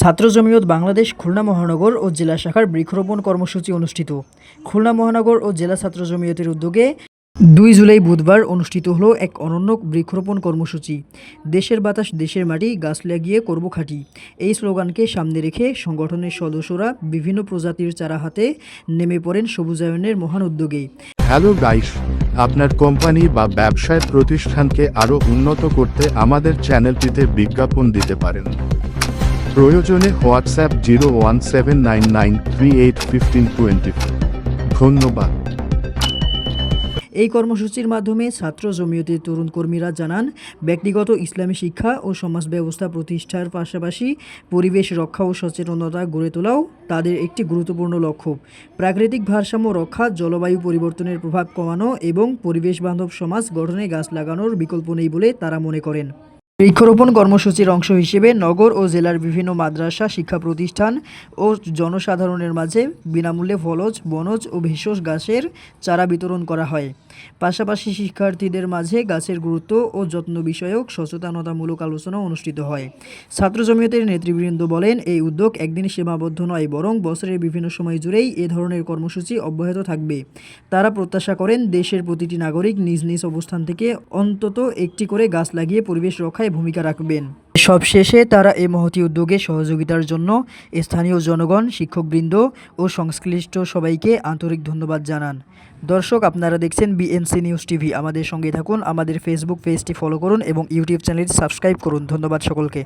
ছাত্র জমিয়ত বাংলাদেশ খুলনা মহানগর ও জেলা শাখার বৃক্ষরোপণ কর্মসূচি অনুষ্ঠিত। খুলনা মহানগর ও জেলা ছাত্র জমিয়তের উদ্যোগে 2 জুলাই বুধবার অনুষ্ঠিত হলো এক অনন্য বৃক্ষরোপণ কর্মসূচি। দেশের বাতাস দেশের মাটি, গাছ লাগিয়ে করব খাঁটি, এই স্লোগানকে সামনে রেখে সংগঠনের সদস্যরা বিভিন্ন প্রজাতির চারা হাতে নেমে পড়েন সবুজায়নের মহান উদ্যোগে। হ্যালো গাইস, আপনার কোম্পানি বা ব্যবসায় প্রতিষ্ঠানকে আরও উন্নত করতে আমাদের চ্যানেলটিতে বিজ্ঞাপন দিতে পারেন। প্রয়োজনে হোয়াটসঅ্যাপ 01799381524। ধন্যবাদ। এই কর্মসূচির মাধ্যমে ছাত্র জমিয়তের তরুণ কর্মীরা জানান, ব্যক্তিগত ইসলামী শিক্ষা ও সমাজ ব্যবস্থা প্রতিষ্ঠার পাশাপাশি পরিবেশ রক্ষা ও সচেতনতা গড়ে তোলাও তাদের একটি গুরুত্বপূর্ণ লক্ষ্য। প্রাকৃতিক ভারসাম্য রক্ষা, জলবায়ু পরিবর্তনের প্রভাব কমানো এবং পরিবেশ বান্ধব সমাজ গঠনে গাছ লাগানোর বিকল্প নেই বলে তারা মনে করেন। বৃক্ষরোপণ কর্মসূচির অংশ হিসেবে নগর ও জেলার বিভিন্ন মাদ্রাসা, শিক্ষা প্রতিষ্ঠান ও জনসাধারণের মাঝে বিনামূল্যে ফলজ, বনজ ও ভেষজ গাছের চারা বিতরণ করা হয়। পাশাপাশি শিক্ষার্থীদের মাঝে গাছের গুরুত্ব ও যত্ন বিষয়ক সচেতনতামূলক আলোচনা অনুষ্ঠিত হয়। ছাত্র জমিয়তের নেতৃবৃন্দ বলেন, এই উদ্যোগ একদিন সীমাবদ্ধ নয়, বরং বছরের বিভিন্ন সময় জুড়েই এ ধরনের কর্মসূচি অব্যাহত থাকবে। তারা প্রত্যাশা করেন, দেশের প্রতিটি নাগরিক নিজ নিজ অবস্থান থেকে অন্তত একটি করে গাছ লাগিয়ে পরিবেশ রক্ষায় ভূমিকা রাখবেন। সবশেষে তারা এই মহতী উদ্যোগে সহযোগিতার জন্য স্থানীয় জনগণ, শিক্ষকবৃন্দ ও সংশ্লিষ্ট সবাইকে আন্তরিক ধন্যবাদ জানান। দর্শক, আপনারা দেখছেন বিএনসি নিউজ টিভি। আমাদের সঙ্গে থাকুন, আমাদের ফেসবুক পেজটি ফলো করুন এবং ইউটিউব চ্যানেলটি সাবস্ক্রাইব করুন। ধন্যবাদ সকলকে।